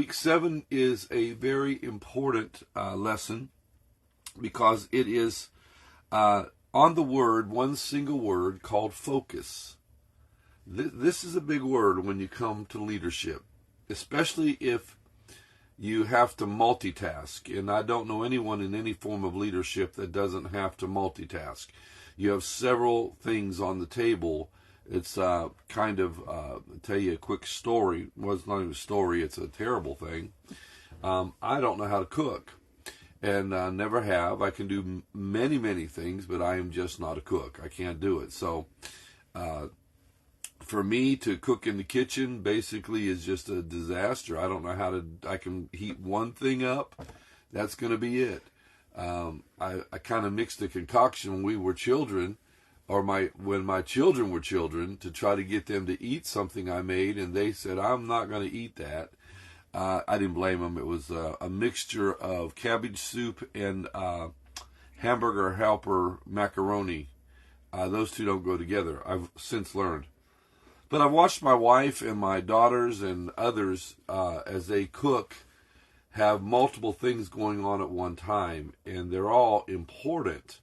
week 7 is a very important lesson because it is on the word, one single word called focus. This is a big word when you come to leadership, especially if you have to multitask. And I don't know anyone in any form of leadership that doesn't have to multitask. You have several things on the table. It's I'll tell you a quick story. Well, it's not even a story. It's a terrible thing. I don't know how to cook, and never have. I can do many, many things, but I am just not a cook. I can't do it. So for me to cook in the kitchen basically is just a disaster. I don't know how to. I can heat one thing up. That's going to be it. I kind of mixed a concoction when we were children, or when my children were children, to try to get them to eat something I made, and they said, I'm not going to eat that. I didn't blame them. It was a mixture of cabbage soup and hamburger helper macaroni. Those two don't go together, I've since learned. But I've watched my wife and my daughters and others, as they cook, have multiple things going on at one time, and they're all important.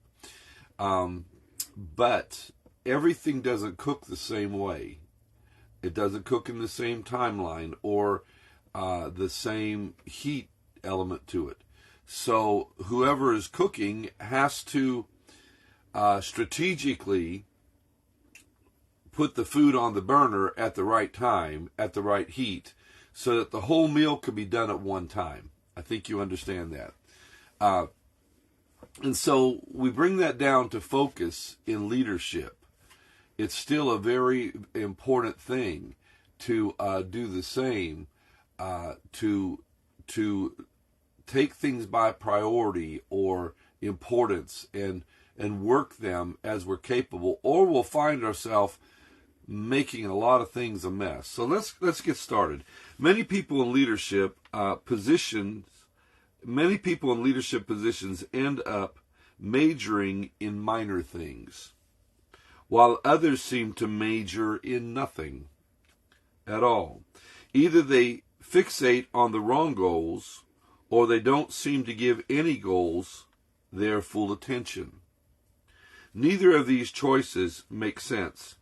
But everything doesn't cook the same way. It doesn't cook in the same timeline or the same heat element to it. So whoever is cooking has to strategically put the food on the burner at the right time, at the right heat, so that the whole meal could be done at one time. I think you understand that. And so we bring that down to focus in leadership. It's still a very important thing to do the same, to take things by priority or importance and work them as we're capable, or we'll find ourselves making a lot of things a mess. So let's get started. Many people in leadership positions end up majoring in minor things, while others seem to major in nothing at all. Either they fixate on the wrong goals, or they don't seem to give any goals their full attention. Neither of these choices make sense.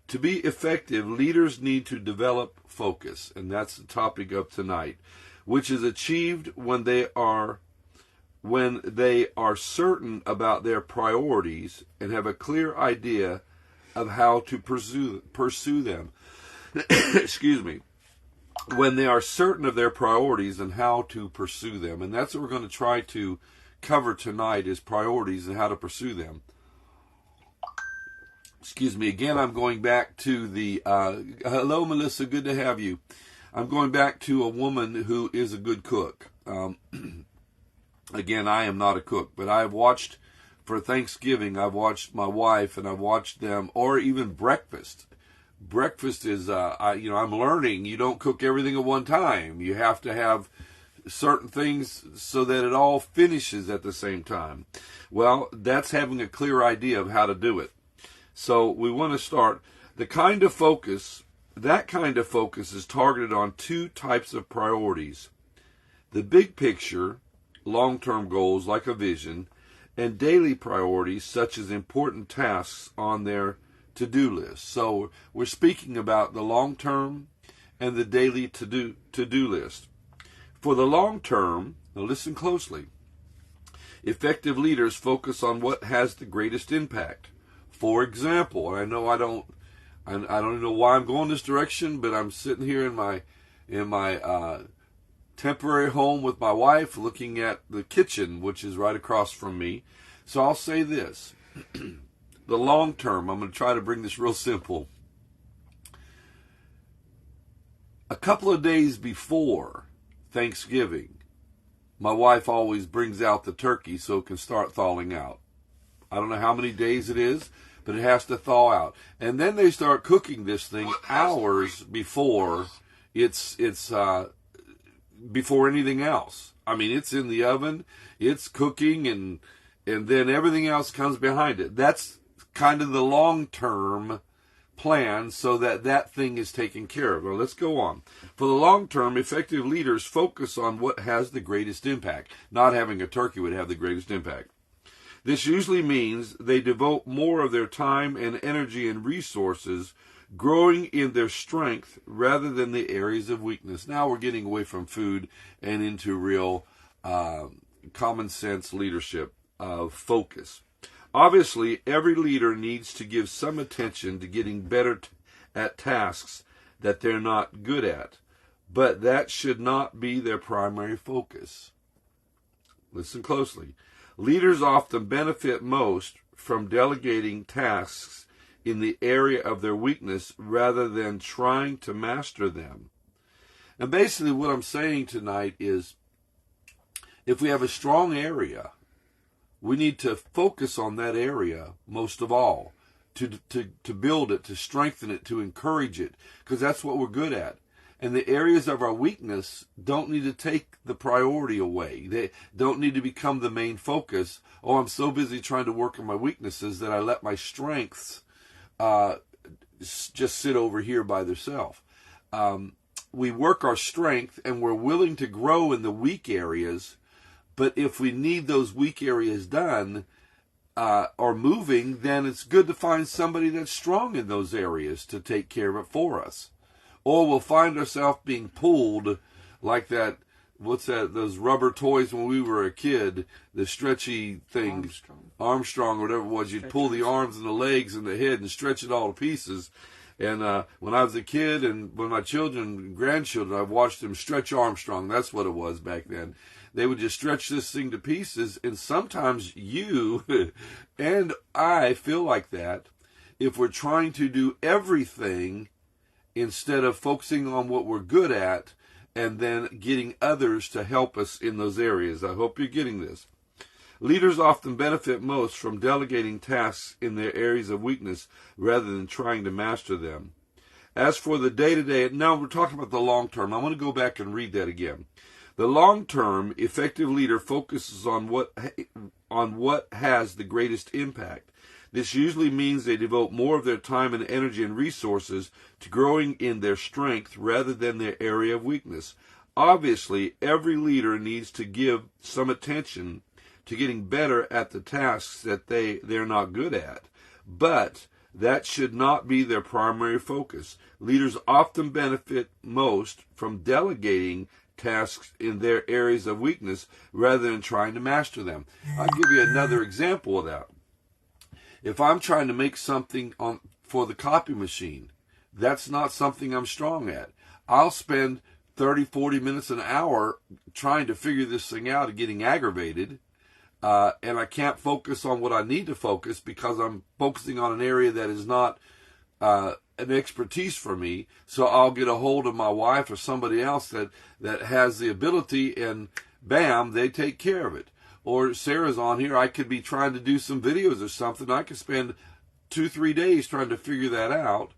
To be effective, leaders need to develop focus, and that's the topic of tonight, which is achieved when they are certain about their priorities and have a clear idea of how to pursue them. Excuse me. When they are certain of their priorities and how to pursue them. And that's what we're going to try to cover tonight, is priorities and how to pursue them. Excuse me. Again, I'm going back to the... hello, Melissa. Good to have you. I'm going back to a woman who is a good cook. Again, I am not a cook, but I've watched, for Thanksgiving, I've watched my wife and I've watched them, or even breakfast. Breakfast is, I'm learning, you don't cook everything at one time. You have to have certain things so that it all finishes at the same time. Well, that's having a clear idea of how to do it. So we want to start. That kind of focus is targeted on two types of priorities. The big picture, long-term goals like a vision, and daily priorities such as important tasks on their to-do list. So we're speaking about the long-term and the daily to-do list. For the long-term, now listen closely, effective leaders focus on what has the greatest impact. For example, and I don't know why I'm going this direction, but I'm sitting here in my temporary home with my wife, looking at the kitchen, which is right across from me. So I'll say this. The long term, I'm going to try to bring this real simple. A couple of days before Thanksgiving, my wife always brings out the turkey so it can start thawing out. I don't know how many days it is, but it has to thaw out. And then they start cooking this thing hours before before anything else. I mean, it's in the oven, it's cooking, and then everything else comes behind it. That's kind of the long-term plan so that that thing is taken care of. Well, let's go on. For the long term, effective leaders focus on what has the greatest impact. Not having a turkey would have the greatest impact. This usually means they devote more of their time and energy and resources growing in their strength rather than the areas of weakness. Now we're getting away from food and into real common sense leadership focus. Obviously, every leader needs to give some attention to getting better at tasks that they're not good at, but that should not be their primary focus. Listen closely. Leaders often benefit most from delegating tasks in the area of their weakness rather than trying to master them. And basically what I'm saying tonight is, if we have a strong area, we need to focus on that area most of all, to build it, to strengthen it, to encourage it, because that's what we're good at. And the areas of our weakness don't need to take the priority away. They don't need to become the main focus. Oh, I'm so busy trying to work on my weaknesses that I let my strengths just sit over here by themselves. We work our strength and we're willing to grow in the weak areas, but if we need those weak areas done or moving, then it's good to find somebody that's strong in those areas to take care of it for us. Or we'll find ourselves being pulled like that, what's that, those rubber toys when we were a kid, the stretchy things, Armstrong or whatever it was, you'd pull the arms and the legs and the head and stretch it all to pieces. And when I was a kid and when my children and grandchildren, I've watched them stretch Armstrong. That's what it was back then. They would just stretch this thing to pieces. And sometimes you and I feel like that if we're trying to do everything instead of focusing on what we're good at and then getting others to help us in those areas. I hope you're getting this. Leaders often benefit most from delegating tasks in their areas of weakness rather than trying to master them. As for the day-to-day, now we're talking about the long term. I want to go back and read that again. The long-term effective leader focuses on what has the greatest impact. This usually means they devote more of their time and energy and resources to growing in their strength rather than their area of weakness. Obviously, every leader needs to give some attention to getting better at the tasks that they're not good at, but that should not be their primary focus. Leaders often benefit most from delegating tasks in their areas of weakness rather than trying to master them. I'll give you another example of that. If I'm trying to make something for the copy machine, that's not something I'm strong at. I'll spend 30, 40 minutes, an hour trying to figure this thing out and getting aggravated, and I can't focus on what I need to focus because I'm focusing on an area that is not an expertise for me. So I'll get a hold of my wife or somebody else that has the ability, and bam, they take care of it. Or Sarah's on here, I could be trying to do some videos or something. I could spend 2-3 days trying to figure that out,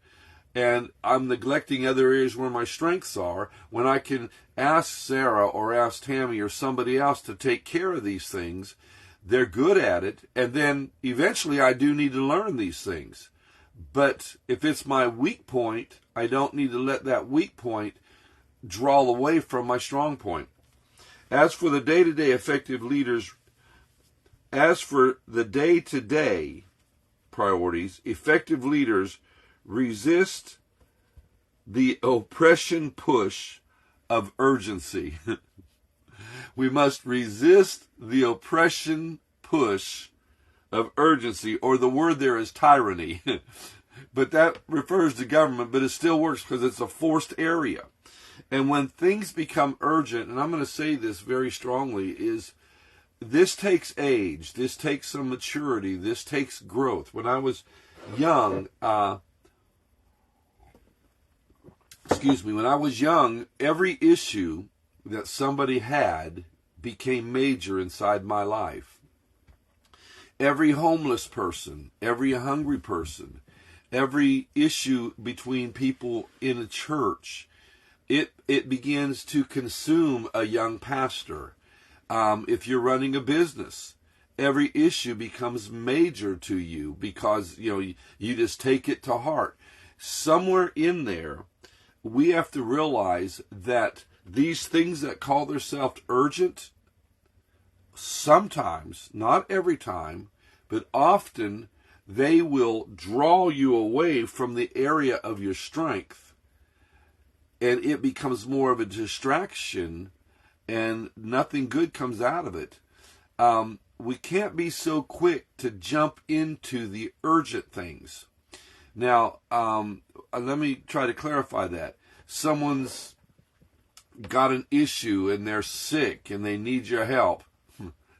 and I'm neglecting other areas where my strengths are, when I can ask Sarah or ask Tammy or somebody else to take care of these things. They're good at it, and then eventually I do need to learn these things. But if it's my weak point, I don't need to let that weak point draw away from my strong point. As for the day-to-day priorities, effective leaders resist the oppression push of urgency. We must resist the oppression push of urgency, or the word there is tyranny. But that refers to government, but it still works because it's a forced area. And when things become urgent, and I'm going to say this very strongly, is this takes age, this takes some maturity, this takes growth. When I was young, every issue that somebody had became major inside my life. Every homeless person, every hungry person, every issue between people in a church, it begins to consume a young pastor. If you're running a business, every issue becomes major to you because you just take it to heart. somewhere in there, we have to realize that these things that call themselves urgent, sometimes, not every time, but often, they will draw you away from the area of your strength, and it becomes more of a distraction, and nothing good comes out of it. We can't be so quick to jump into the urgent things. Now, let me try to clarify that. Someone's got an issue and they're sick and they need your help.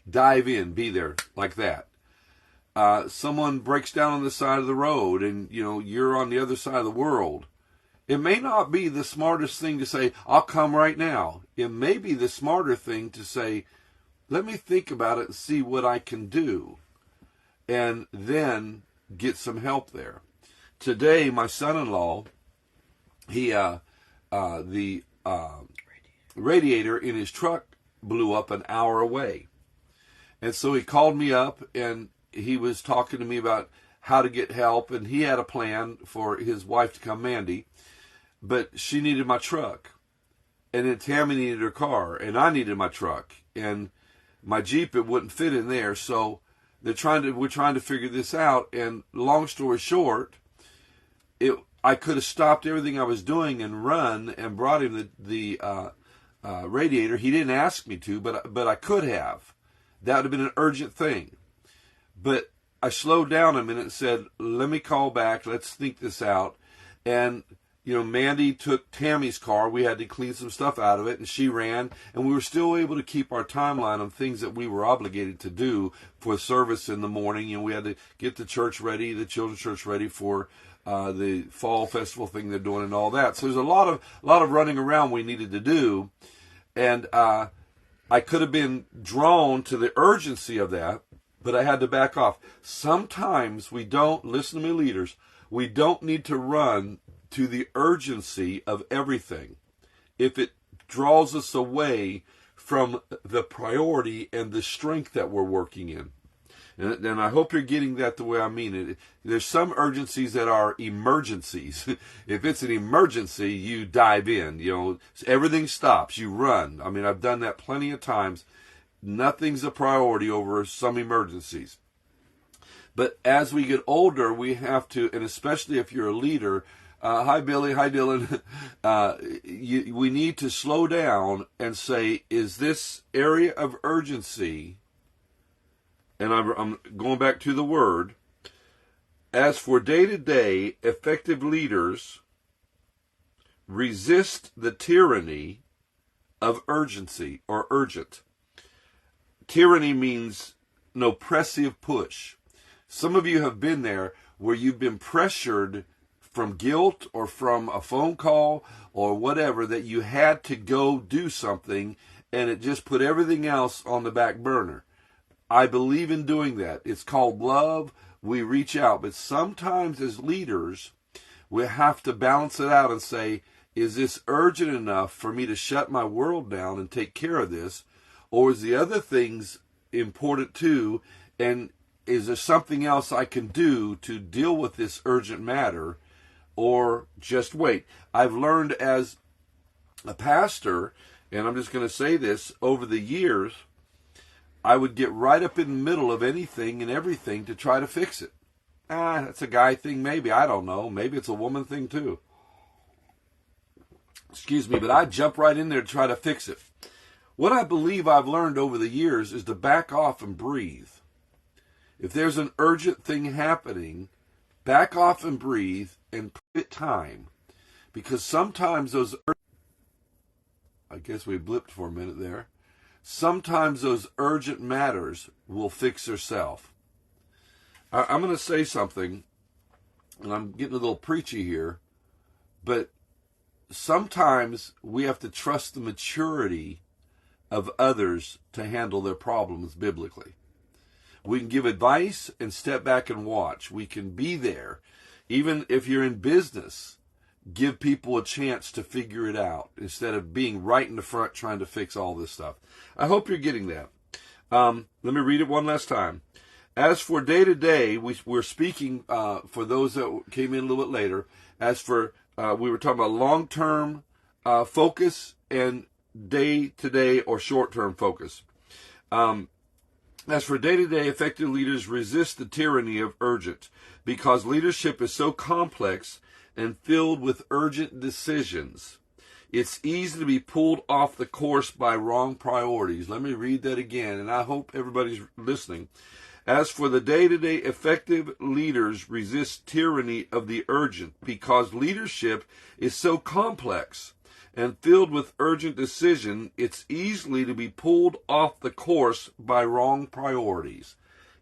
Dive in, be there, like that. Someone breaks down on the side of the road and, you're on the other side of the world. It may not be the smartest thing to say, I'll come right now. It may be the smarter thing to say, let me think about it and see what I can do, and then get some help there. Today, my son-in-law, the radiator in his truck blew up an hour away. And so he called me up, and he was talking to me about how to get help, and he had a plan for his wife to come, Mandy, but she needed my truck. And then Tammy needed her car, and I needed my truck. And my Jeep, it wouldn't fit in there, so we're trying to figure this out. And long story short, I could have stopped everything I was doing and run and brought him the radiator. He didn't ask me to, but I could have. That would have been an urgent thing. But I slowed down a minute and said, let me call back. Let's think this out. And Mandy took Tammy's car. We had to clean some stuff out of it, and she ran, and we were still able to keep our timeline on things that we were obligated to do for service in the morning. We had to get the church ready, the children's church ready for the fall festival thing they're doing and all that. So there's a lot of running around we needed to do, and I could have been drawn to the urgency of that, but I had to back off. Sometimes we don't, listen to me leaders, we don't need to run to the urgency of everything if it draws us away from the priority and the strength that we're working in. And I hope you're getting that the way I mean it. There's some urgencies that are emergencies. If it's an emergency, you dive in. Everything stops. You run. I mean, I've done that plenty of times. Nothing's a priority over some emergencies. But as we get older, we have to, and especially if you're a leader, hi, Billy. Hi, Dylan. We need to slow down and say, is this area of urgency, and I'm going back to the word, as for day-to-day, effective leaders resist the tyranny of urgency or urgent. Tyranny means an oppressive push. Some of you have been there where you've been pressured from guilt or from a phone call or whatever that you had to go do something, and it just put everything else on the back burner. I believe in doing that. It's called love. We reach out. But sometimes as leaders, we have to balance it out and say, is this urgent enough for me to shut my world down and take care of this? Or is the other things important too? And is there something else I can do to deal with this urgent matter? Or just wait. I've learned as a pastor, and I'm just going to say this, over the years, I would get right up in the middle of anything and everything to try to fix it. That's a guy thing maybe. I don't know. Maybe it's a woman thing too. Excuse me, but I'd jump right in there to try to fix it. What I believe I've learned over the years is to back off and breathe. If there's an urgent thing happening, back off and breathe and put time. Because sometimes those, I guess we blipped for a minute there. Sometimes those urgent matters will fix themselves. I'm going to say something, and I'm getting a little preachy here, but sometimes we have to trust the maturity of others to handle their problems biblically. We can give advice and step back and watch. We can be there. Even if you're in business, give people a chance to figure it out instead of being right in the front trying to fix all this stuff. I hope you're getting that. Let me read it one last time. As for day-to-day, we're speaking for those that came in a little bit later. As for, we were talking about long-term focus and day-to-day or short-term focus. As for day-to-day, effective leaders resist the tyranny of urgent, because leadership is so complex and filled with urgent decisions. It's easy to be pulled off the course by wrong priorities. Let me read that again, and I hope everybody's listening. As for the day-to-day, effective leaders resist tyranny of the urgent, because leadership is so complex and filled with urgent decision, it's easily to be pulled off the course by wrong priorities.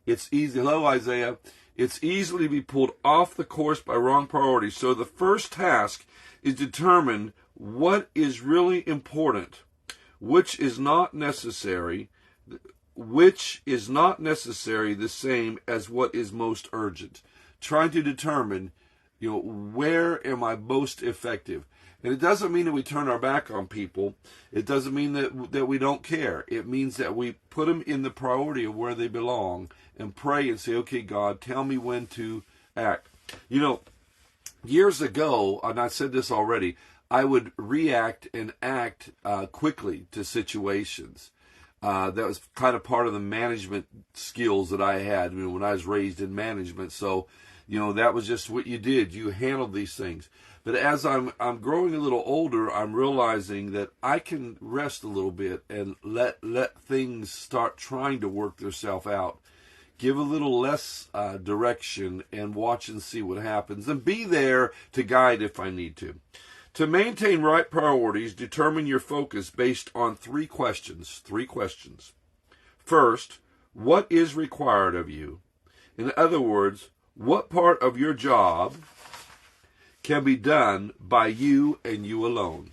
It's easy. Hello, Isaiah. It's easily to be pulled off the course by wrong priorities. So the first task is determine what is really important, which is not necessary the same as what is most urgent. Trying to determine, where am I most effective? And it doesn't mean that we turn our back on people. It doesn't mean that we don't care. It means that we put them in the priority of where they belong and pray and say, okay, God, tell me when to act. Years ago, and I said this already, I would react and act quickly to situations. That was kind of part of the management skills that I had when I was raised in management. So, that was just what you did. You handled these things. But as I'm growing a little older, I'm realizing that I can rest a little bit and let things start trying to work themselves out. Give a little less direction and watch and see what happens, and be there to guide if I need to. To maintain right priorities, determine your focus based on three questions. First, what is required of you? In other words, what part of your job can be done by you and you alone?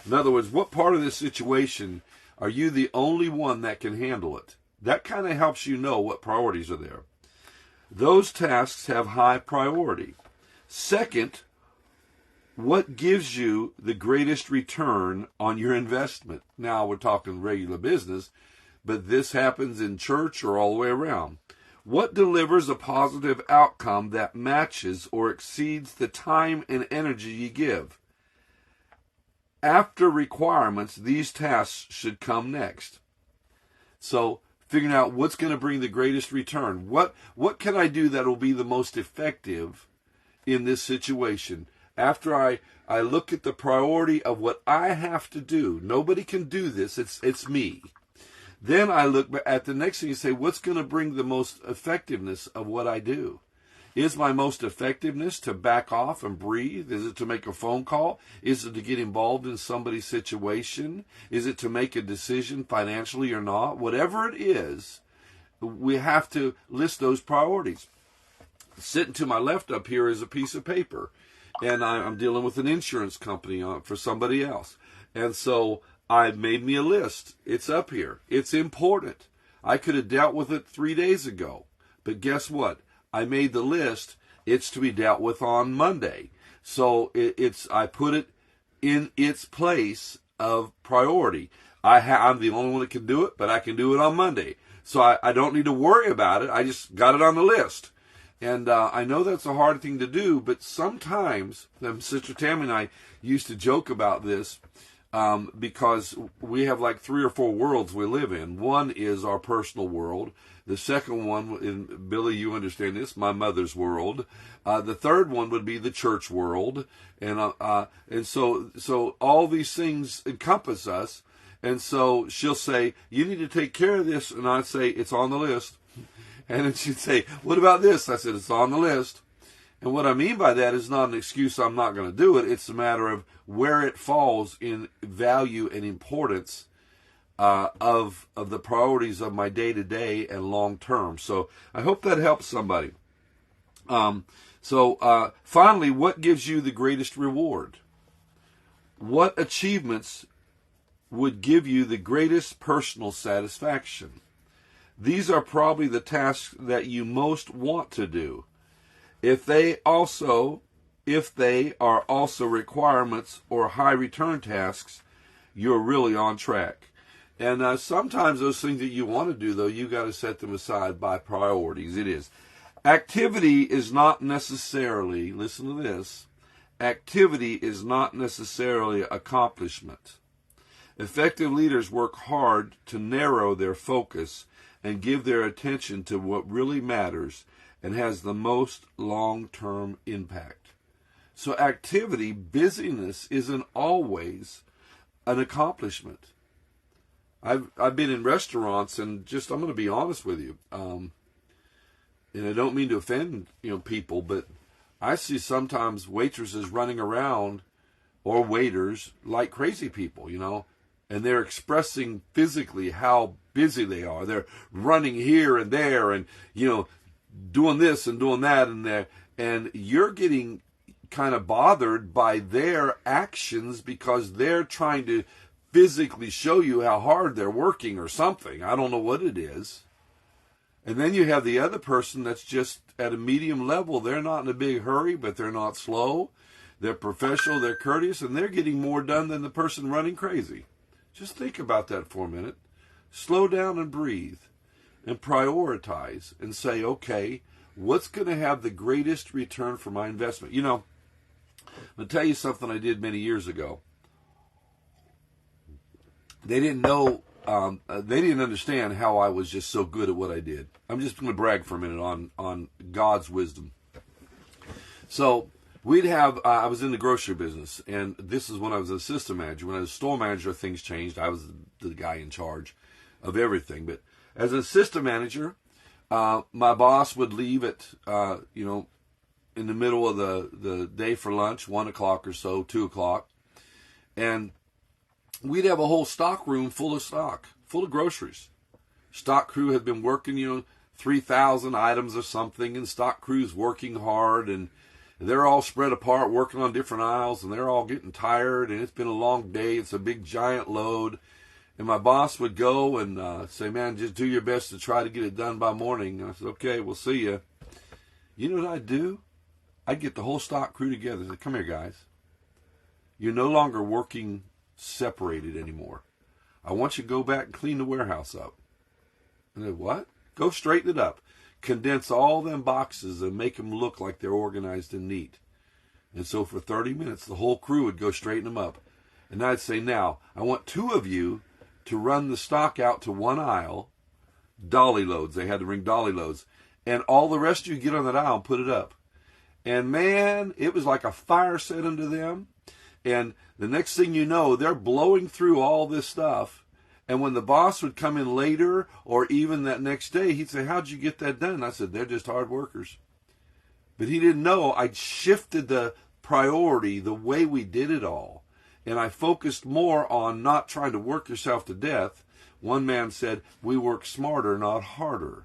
In other words, what part of this situation are you the only one that can handle it? That kind of helps you know what priorities are there. Those tasks have high priority. Second, what gives you the greatest return on your investment? Now we're talking regular business, but this happens in church or all the way around. What delivers a positive outcome that matches or exceeds the time and energy you give? After requirements, these tasks should come next. So figuring out what's going to bring the greatest return. What can I do that will be the most effective in this situation? After I look at the priority of what I have to do, nobody can do this, it's me. Then I look at the next thing and say, what's going to bring the most effectiveness of what I do? Is my most effectiveness to back off and breathe? Is it to make a phone call? Is it to get involved in somebody's situation? Is it to make a decision financially or not? Whatever it is, we have to list those priorities. Sitting to my left up here is a piece of paper, and I'm dealing with an insurance company for somebody else. And so I made me a list. It's up here. It's important. I could have dealt with it 3 days ago. But guess what? I made the list. It's to be dealt with on Monday. So I put it in its place of priority. I'm the only one that can do it, but I can do it on Monday. So I don't need to worry about it. I just got it on the list. And I know that's a hard thing to do, but sometimes, Sister Tammy and I used to joke about this, because we have like 3 or 4 worlds we live in. One is our personal world. The second one, and Billy, you understand this, my mother's world. The third one would be the church world. And so all these things encompass us. And so she'll say, you need to take care of this. And I'd say, it's on the list. And then she'd say, what about this? I said, it's on the list. And what I mean by that is not an excuse I'm not going to do it. It's a matter of where it falls in value and importance of the priorities of my day-to-day and long-term. So I hope that helps somebody. Finally, what gives you the greatest reward? What achievements would give you the greatest personal satisfaction? These are probably the tasks that you most want to do. If they are also requirements or high return tasks, you're really on track. And sometimes those things that you want to do, though, you got to set them aside by priorities. It is. Activity is not necessarily, listen to this, Activity is not necessarily accomplishment. Effective leaders work hard to narrow their focus and give their attention to what really matters and has the most long-term impact. So activity, busyness, isn't always an accomplishment. I've been in restaurants, and I'm going to be honest with you, and I don't mean to offend people, but I see sometimes waitresses running around, or waiters, like crazy people, and they're expressing physically how busy they are. They're running here and there, and doing this and doing that, and you're getting kind of bothered by their actions because they're trying to physically show you how hard they're working or something. I don't know what it is. And then you have the other person that's just at a medium level. They're not in a big hurry, but they're not slow. They're professional, they're courteous, and they're getting more done than the person running crazy. Just think about that for a minute. Slow down and breathe and prioritize and say, okay, what's going to have the greatest return for my investment? I'm going to tell you something I did many years ago. They didn't know, they didn't understand how I was just so good at what I did. I'm just going to brag for a minute on God's wisdom. So I was in the grocery business, and this is when I was an assistant manager. When I was a store manager, things changed. I was the guy in charge of everything. But as an assistant manager, my boss would leave at, in the middle of the day for lunch, 1 o'clock or so, 2 o'clock. And we'd have a whole stock room full of groceries. Stock crew had been working, 3,000 items or something, and stock crew's working hard, and they're all spread apart working on different aisles, and they're all getting tired, and it's been a long day. It's a big giant load. And my boss would go and say, man, just do your best to try to get it done by morning. And I said, okay, we'll see you. You know what I'd do? I'd get the whole stock crew together and say, come here, guys. You're no longer working separated anymore. I want you to go back and clean the warehouse up. And then what? Go straighten it up. Condense all them boxes and make them look like they're organized and neat. And so for 30 minutes, the whole crew would go straighten them up. And I'd say, now, I want 2 of you to run the stock out to one aisle, dolly loads. They had to bring dolly loads. And all the rest of you get on that aisle and put it up. And man, it was like a fire set into them. And the next thing you know, they're blowing through all this stuff. And when the boss would come in later or even that next day, he'd say, how'd you get that done? And I said, they're just hard workers. But he didn't know I'd shifted the priority, the way we did it all. And I focused more on not trying to work yourself to death. One man said, we work smarter, not harder.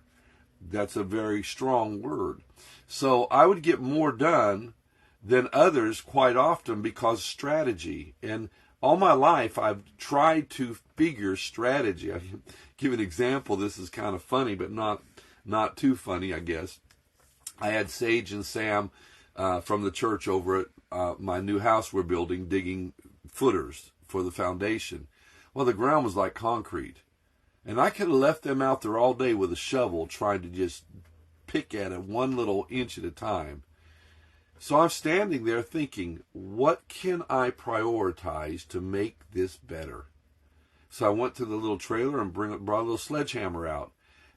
That's a very strong word. So I would get more done than others quite often because strategy. And all my life, I've tried to figure strategy. I'll give an example. This is kind of funny, but not too funny, I guess. I had Sage and Sam from the church over at my new house we're building, digging footers for the foundation. Well, the ground was like concrete. And I could have left them out there all day with a shovel trying to just pick at it 1 little inch at a time. So I'm standing there thinking, what can I prioritize to make this better? So I went to the little trailer and brought a little sledgehammer out.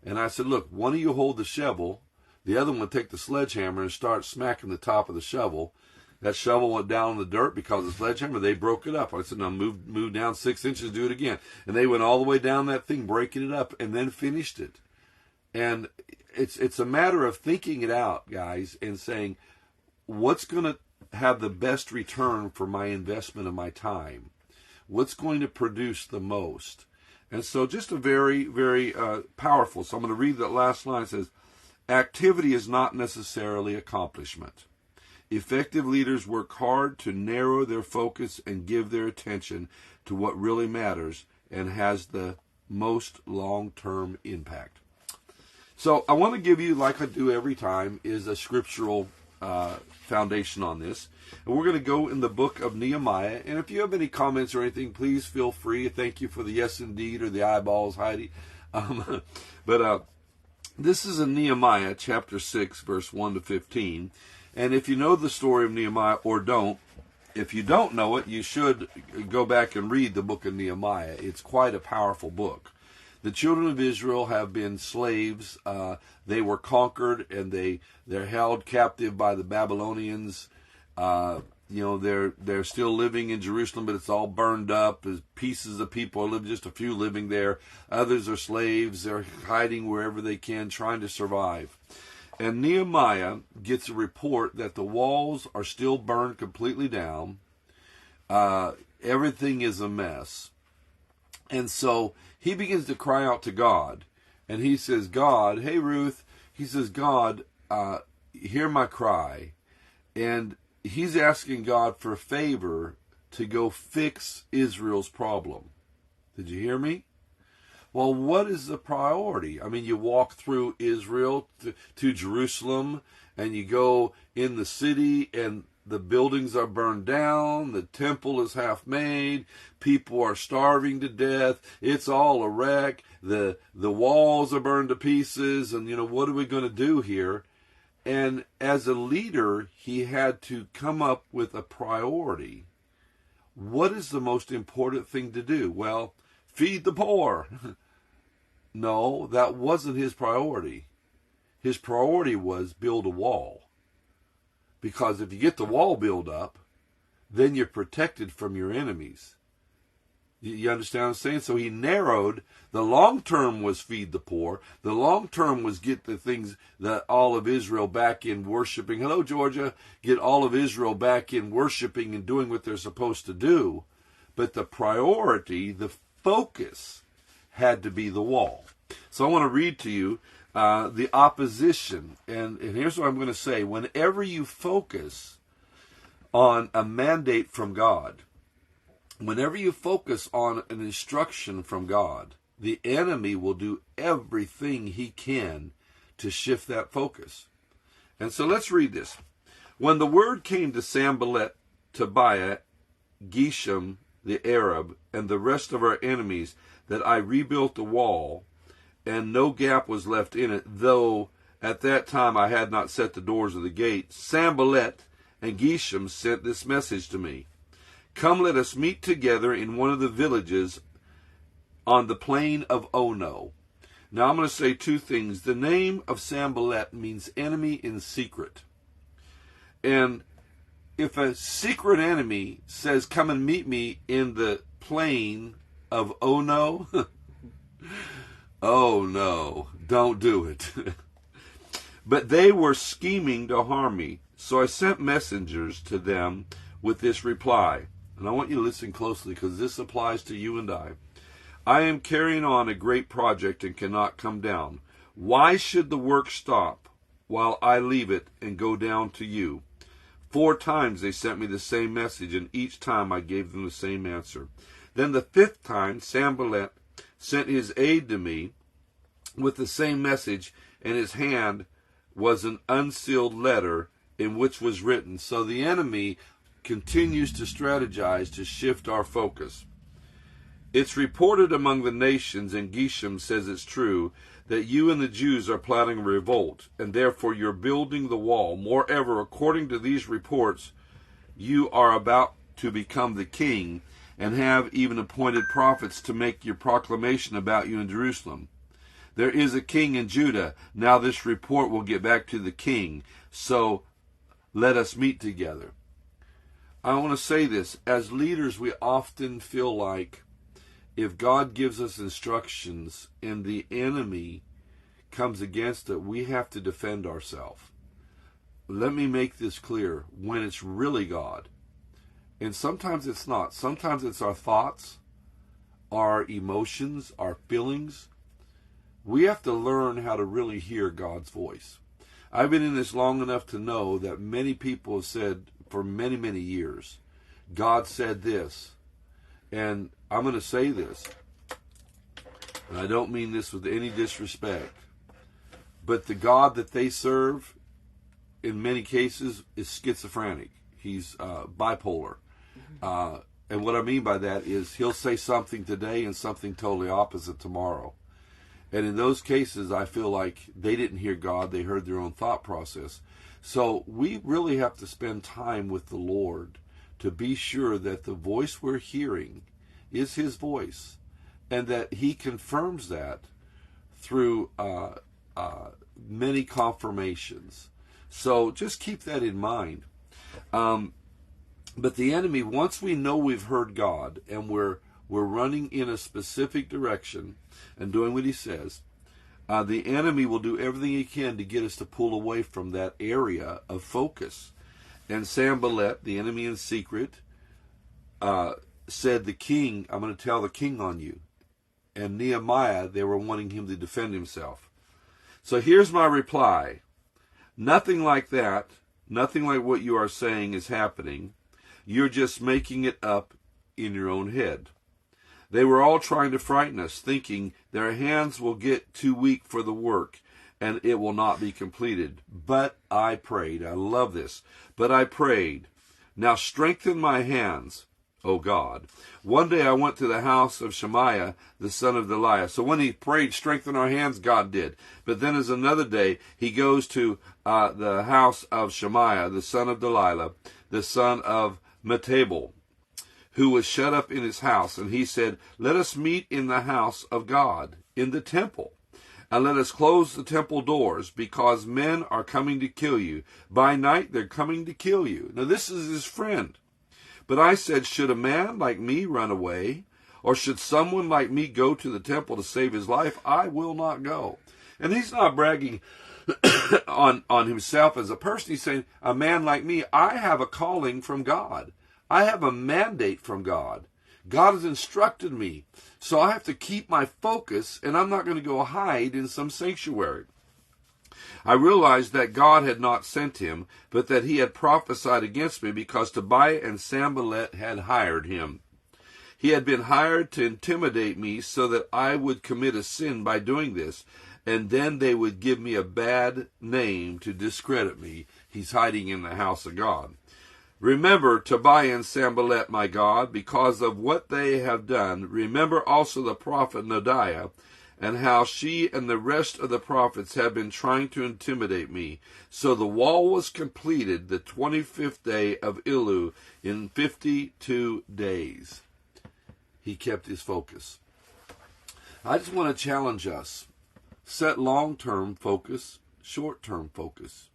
And I said, look, one of you hold the shovel. The other one would take the sledgehammer and start smacking the top of the shovel. That shovel went down in the dirt because of the sledgehammer. They broke it up. I said, now move down 6 inches, do it again. And they went all the way down that thing, breaking it up, and then finished it. And it's a matter of thinking it out, guys, and saying, what's going to have the best return for my investment of my time? What's going to produce the most? And so just a very, very powerful. So I'm going to read that last line. It says, activity is not necessarily accomplishment. Effective leaders work hard to narrow their focus and give their attention to what really matters and has the most long-term impact. So I want to give you, like I do every time, is a scriptural foundation on this. And we're going to go in the book of Nehemiah. And if you have any comments or anything, please feel free. Thank you for the yes indeed or the eyeballs, Heidi. But this is in Nehemiah chapter 6, verse 1 to 15. And if you know the story of Nehemiah or don't, If you don't know it, you should go back and read the book of Nehemiah. It's quite a powerful book. The children of Israel have been slaves. They were conquered, and they're held captive by the Babylonians. They're still living in Jerusalem, but it's all burned up. There's pieces of people live, just a few living there. Others are slaves. They're hiding wherever they can, trying to survive. And Nehemiah gets a report that the walls are still burned completely down. Everything is a mess. And so he begins to cry out to God. And he says, God, hey, Ruth, he says, God, hear my cry. And he's asking God for a favor to go fix Israel's problem. Did you hear me? Well, what is the priority? I mean, you walk through Israel to Jerusalem, and you go in the city, and the buildings are burned down, the temple is half made, people are starving to death, it's all a wreck, the walls are burned to pieces, and, what are we going to do here? And as a leader, he had to come up with a priority. What is the most important thing to do? Well, feed the poor. No, that wasn't his priority. His priority was build a wall. Because if you get the wall built up, then you're protected from your enemies. You understand what I'm saying? So he narrowed. The long term was feed the poor. The long term was get the things that all of Israel back in worshiping. Hello, Georgia. Get all of Israel back in worshiping and doing what they're supposed to do. But the priority, the focus, had to be the wall. So I want to read to you the opposition. And here's what I'm going to say. Whenever you focus on a mandate from God, whenever you focus on an instruction from God, the enemy will do everything he can to shift that focus. And so let's read this. When the word came to Sanballat, Tobiah, Geshem the Arab, and the rest of our enemies that I rebuilt the wall, and no gap was left in it, though at that time I had not set the doors of the gate, Sanballat and Geshem sent this message to me. Come, let us meet together in one of the villages on the plain of Ono. Now I'm going to say two things. The name of Sanballat means enemy in secret. And if a secret enemy says, come and meet me in the plain of Ono, oh no, don't do it. But they were scheming to harm me. So I sent messengers to them with this reply. And I want you to listen closely because this applies to you and I. I am carrying on a great project and cannot come down. Why should the work stop while I leave it and go down to you? 4 times they sent me the same message, and each time I gave them the same answer. Then the 5th time, Sanballat sent his aide to me with the same message, and his hand was an unsealed letter in which was written. So the enemy continues to strategize to shift our focus. It's reported among the nations, and Geshem says it's true, that you and the Jews are plotting a revolt, and therefore you're building the wall. Moreover, according to these reports, you are about to become the king, and have even appointed prophets to make your proclamation about you in Jerusalem. There is a king in Judah. Now this report will get back to the king, so let us meet together. I want to say this. As leaders, we often feel like if God gives us instructions and the enemy comes against it, we have to defend ourselves. Let me make this clear. When it's really God, and sometimes it's not. Sometimes it's our thoughts, our emotions, our feelings. We have to learn how to really hear God's voice. I've been in this long enough to know that many people have said for many, many years, God said this. And I'm going to say this, and I don't mean this with any disrespect, but the God that they serve, in many cases, is schizophrenic. He's bipolar. And what I mean by that is he'll say something today and something totally opposite tomorrow. And in those cases, I feel like they didn't hear God, they heard their own thought process. So we really have to spend time with the Lord to be sure that the voice we're hearing is his voice, and that he confirms that through many confirmations. So just keep that in mind. But the enemy, once we know we've heard God and we're running in a specific direction and doing what he says, the enemy will do everything he can to get us to pull away from that area of focus. And Sanballat, the enemy in secret, said, the king, I'm going to tell the king on you. And Nehemiah, they were wanting him to defend himself. So here's my reply. Nothing like that, nothing like what you are saying is happening. You're just making it up in your own head. They were all trying to frighten us, thinking their hands will get too weak for the work and it will not be completed. But I prayed. I love this. But I prayed. Now strengthen my hands, O God. One day I went to the house of Shemaiah, the son of Delaiah. So when he prayed, strengthen our hands, God did. But then as another day, he goes to the house of Shemaiah, the son of Delilah, the son of Metabel, who was shut up in his house. And he said, let us meet in the house of God, in the temple. And let us close the temple doors, because men are coming to kill you. By night they're coming to kill you. Now this is his friend. But I said, should a man like me run away? Or should someone like me go to the temple to save his life? I will not go. And he's not bragging on himself as a person. He's saying, a man like me, I have a calling from God. I have a mandate from God. God has instructed me. So I have to keep my focus, and I'm not going to go hide in some sanctuary. I realized that God had not sent him, but that he had prophesied against me, because Tobiah and Sanballat had hired him. He had been hired to intimidate me so that I would commit a sin by doing this, and then they would give me a bad name to discredit me. He's hiding in the house of God. Remember Tobiah and Sanballat, my God, because of what they have done. Remember also the prophet Noadiah, and how she and the rest of the prophets have been trying to intimidate me. So the wall was completed the 25th day of Elul in 52 days. He kept his focus. I just want to challenge us. Set long-term focus, short-term focus.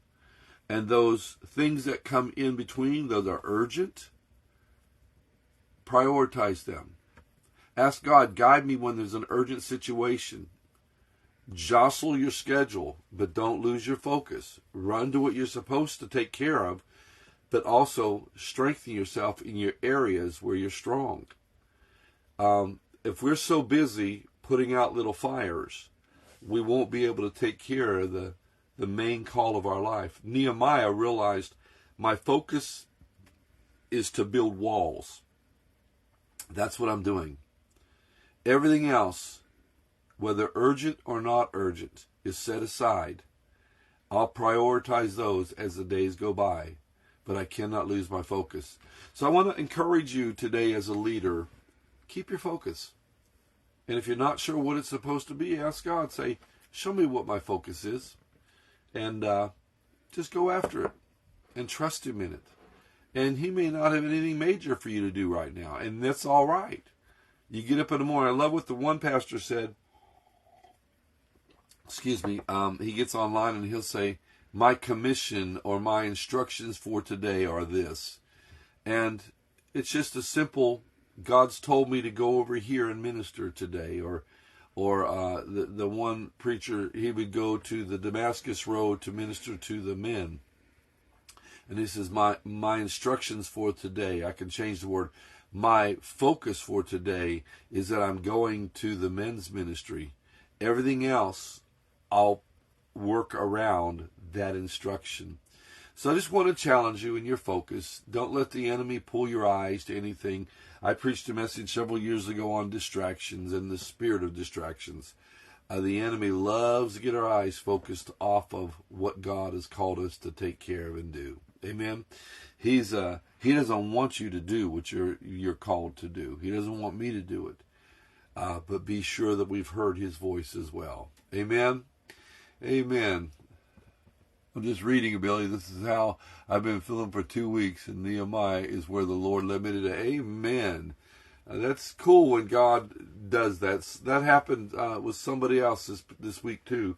And those things that come in between, those are urgent. Prioritize them. Ask God, guide me when there's an urgent situation. Jostle your schedule, but don't lose your focus. Run to what you're supposed to take care of, but also strengthen yourself in your areas where you're strong. If we're so busy putting out little fires, we won't be able to take care of the main call of our life. Nehemiah realized, my focus is to build walls. That's what I'm doing. Everything else, whether urgent or not urgent, is set aside. I'll prioritize those as the days go by, but I cannot lose my focus. So I want to encourage you today as a leader, keep your focus. And if you're not sure what it's supposed to be, ask God, say, show me what my focus is. And just go after it and trust him in it. And he may not have anything major for you to do right now, and that's all right. You get up in the morning. I love what the one pastor said. He gets online and he'll say, my commission or my instructions for today are this. And it's just a simple, God's told me to go over here and minister today. Or the one preacher, he would go to the Damascus Road to minister to the men. And he says, my instructions for today, I can change the word, my focus for today is that I'm going to the men's ministry. Everything else, I'll work around that instruction. So I just want to challenge you in your focus. Don't let the enemy pull your eyes to anything. I preached a message several years ago on distractions and the spirit of distractions. The enemy loves to get our eyes focused off of what God has called us to take care of and do. Amen. He doesn't want you to do what you're called to do. He doesn't want me to do it. But be sure that we've heard his voice as well. Amen. Amen. I'm just reading, Billy. This is how I've been feeling for 2 weeks, and Nehemiah is where the Lord led me today. Amen. That's cool when God does that. That happened with somebody else this week too.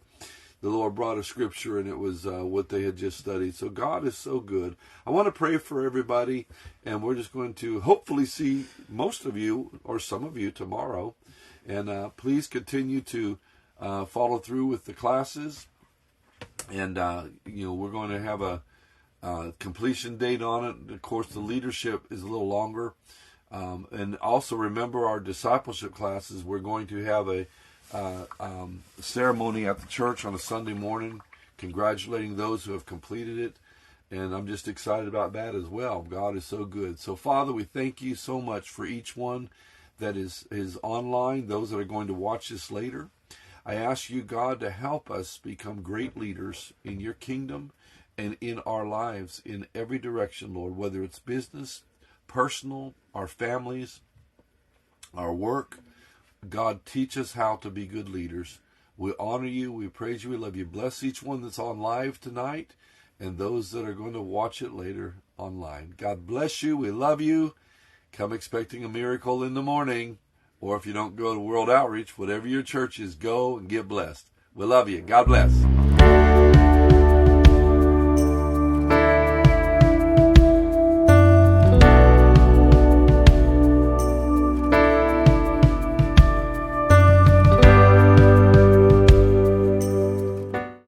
The Lord brought a scripture, and it was what they had just studied. So God is so good. I want to pray for everybody, and we're just going to hopefully see most of you or some of you tomorrow. And please continue to follow through with the classes. And, we're going to have a completion date on it. Of course, the leadership is a little longer. And also remember our discipleship classes. We're going to have a ceremony at the church on a Sunday morning, congratulating those who have completed it. And I'm just excited about that as well. God is so good. So, Father, we thank you so much for each one that is online, those that are going to watch this later. I ask you, God, to help us become great leaders in your kingdom and in our lives in every direction, Lord, whether it's business, personal, our families, our work. God, teach us how to be good leaders. We honor you, we praise you, we love you. Bless each one that's on live tonight and those that are going to watch it later online. God bless you, we love you. Come expecting a miracle in the morning. Or if you don't go to World Outreach, whatever your church is, go and get blessed. We love you. God bless.